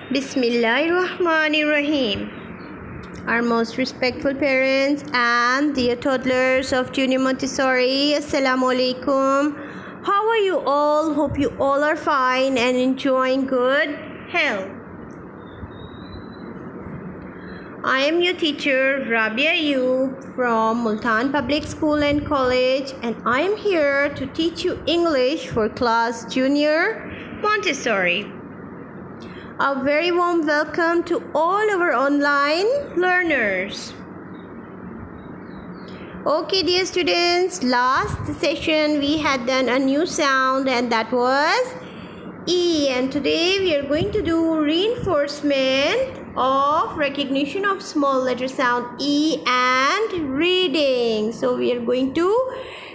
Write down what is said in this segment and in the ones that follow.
Bismillahirrahmanirrahim. Our most respectful parents and dear toddlers of Junior Montessori, Assalamu alaikum. How are you all? Hope you all are fine and enjoying good health. I am your teacher Rabia Ayub from Multan Public School and College, and I am here to teach you English for class Junior Montessori. A very warm welcome to all our online learners. Okay, dear students, last session we had done a new sound and that was E, and today we are going to do reinforcement of recognition of small letter sound E and reading. So we are going to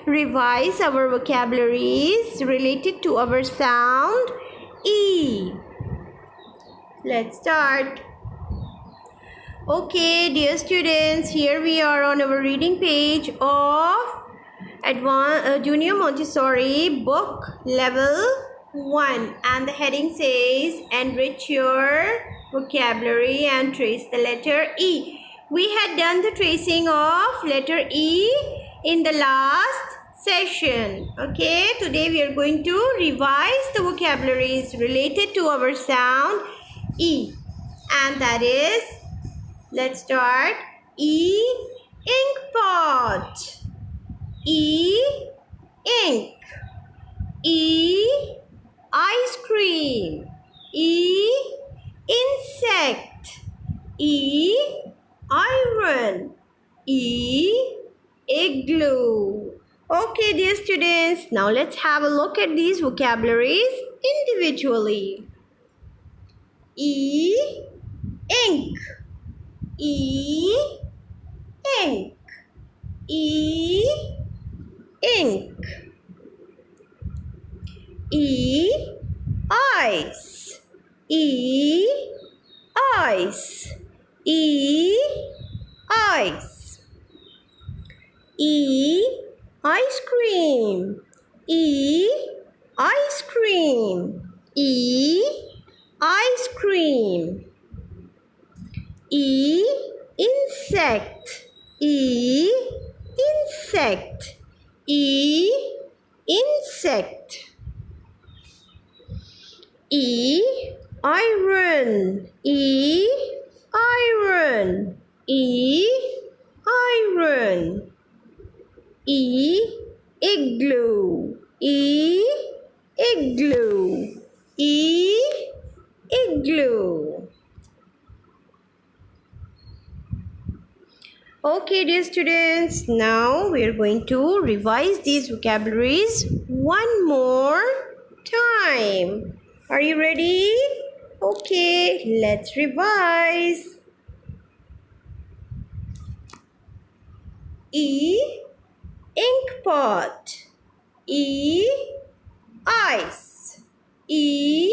revise our vocabularies related to our sound E. Let's start. Okay, dear students, here we are on our reading page of Junior Montessori book level 1, and the heading says enrich your vocabulary and trace the letter E. We had done the tracing of letter E in the last session. Okay, today we are going to revise the vocabularies related to our sound E, and that is, let's start. E, ink pot. E, ink. E, ice cream. E, insect. E, iron. E, igloo. Okay, dear students, now let's have a look at these vocabularies individually. E, ink. E, ink. E, ink. E, ice. E, ice. E, ice. E, ice cream. E, ice cream. E, ice cream. E, insect. E, insect. E, insect. E, iron. E, iron. E, iron. E, igloo. E, igloo. E, igloo. Okay, dear students, now we are going to revise these vocabularies one more time. Are you ready? Okay, let's revise. E, ink pot. E, ice. E,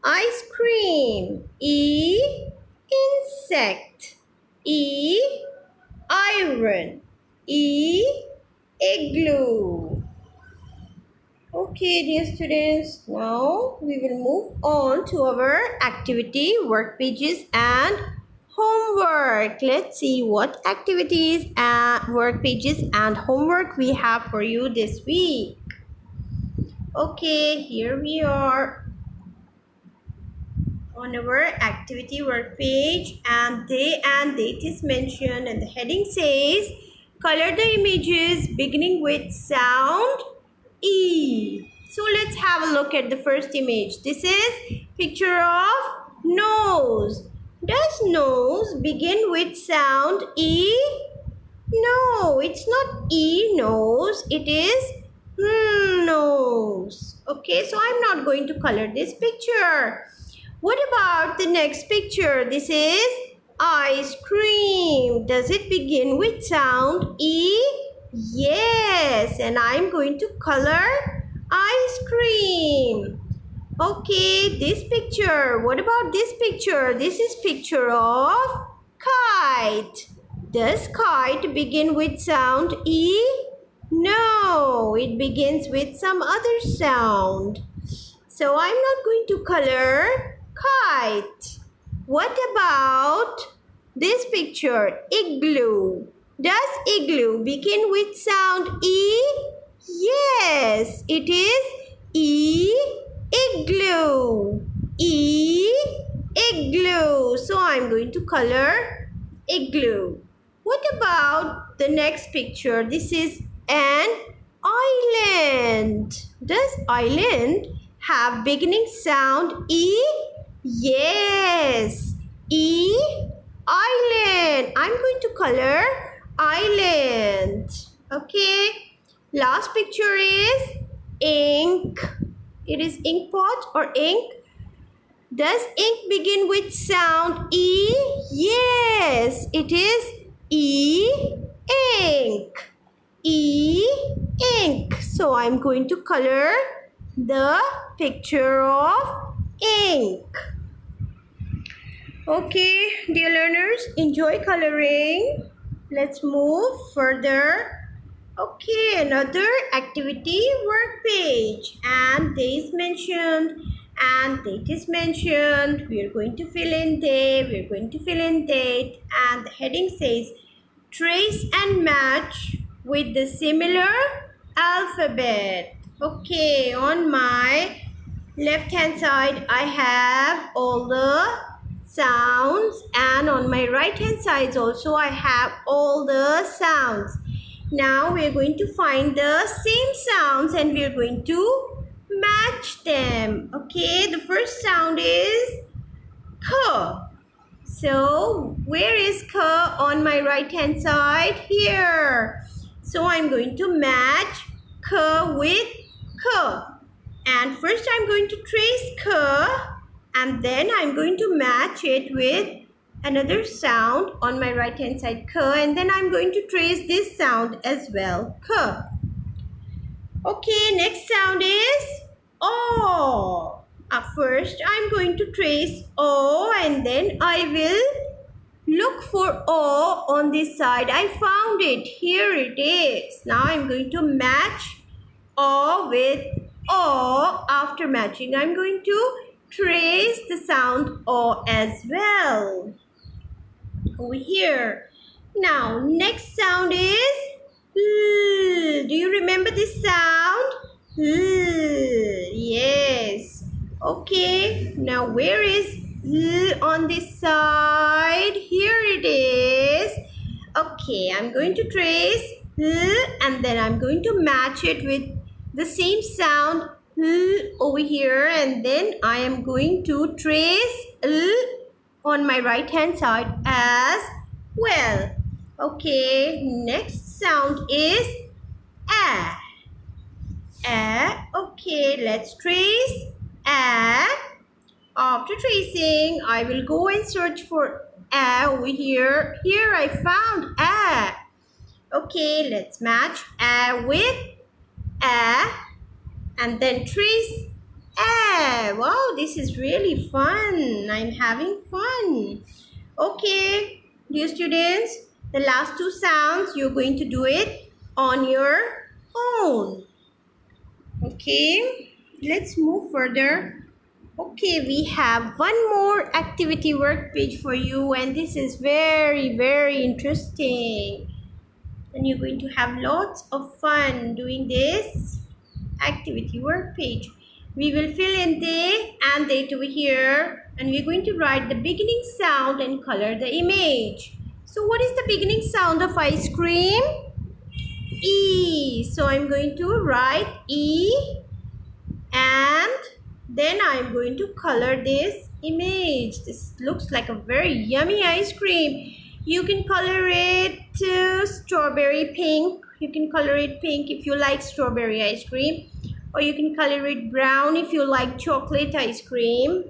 ice cream. E, insect. E, iron. E, igloo. Okay, dear students, now we will move on to our activity, work pages and homework. Let's see what activities and work pages and homework we have for you this week. Okay, here we are on our activity work page, and day and date is mentioned, and the heading says color the images beginning with sound E. So let's have a look at the first image. This is picture of nose. Does nose begin with sound E? No, it's not E, nose. It is nose. Okay, so I'm not going to color this picture. What about the next picture? This is ice cream. Does it begin with sound E? Yes, and I'm going to color ice cream. Okay, this picture. What about this picture? This is picture of kite. Does kite begin with sound E? No, it begins with some other sound. So I'm not going to color Kite. What about this picture? Igloo. Does igloo begin with sound E? Yes, it is E, igloo. E, igloo. So I'm going to color igloo. What about the next picture? This is an island. Does island have beginning sound E? Yes. E, island. I'm going to color island. Okay. Last picture is ink. It is ink pot or ink. Does ink begin with sound E? Yes, it is E, ink. E, ink. So I'm going to color the picture of ink. Okay, dear learners, enjoy coloring. Let's move further. Okay, another activity work page, and day is mentioned and date is mentioned. We are going to fill in day, we are going to fill in date, and the heading says trace and match with the similar alphabet. Okay, on my left hand side I have all the sounds, and on my right hand side also I have all the sounds. Now we are going to find the same sounds and we are going to match them. Okay, the first sound is K. So where is K on my right hand side? Here. So I'm going to match K with K. And first I'm going to trace K, and then I'm going to match it with another sound on my right hand side, K, and then I'm going to trace this sound as well, K. Okay, next sound is O. First I'm going to trace O, and then I will look for O on this side. I found it. Here it is. Now I'm going to match O with O. After matching, I'm going to trace the sound O as well. Over here. Now, next sound is L. Do you remember this sound? L. Yes. Okay. Now, where is L on this side? Here it is. Okay, I'm going to trace L, and then I'm going to match it with the same sound L over here, and then I am going to trace L on my right hand side as well. Okay, next sound is A. A. Okay, let's trace A. After tracing, I will go and search for A over here. Here I found A. Okay, let's match A with A and then trace A. Wow, this is really fun. I'm having fun. Okay, dear students, the last two sounds, you're going to do it on your own. Okay, let's move further. Okay, we have one more activity work page for you, and this is very, very interesting. And you're going to have lots of fun doing this activity work page. We will fill in day and date over here, and we're going to write the beginning sound and color the image. So what is the beginning sound of ice cream? E. So I'm going to write E, and then I'm going to color this image. This looks like a very yummy ice cream. You can color it strawberry pink. You can color it pink if you like strawberry ice cream, or you can color it brown if you like chocolate ice cream.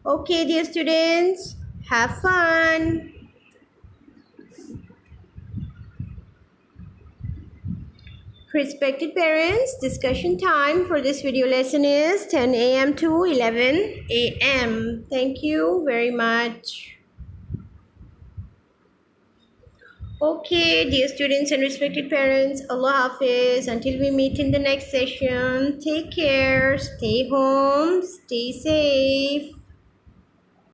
Okay, dear students, have fun. Respected parents, discussion time for this video lesson is 10 a.m. to 11 a.m. Thank you very much. Okay, dear students and respected parents, Allah Hafiz. Until we meet in the next session, take care, stay home, stay safe.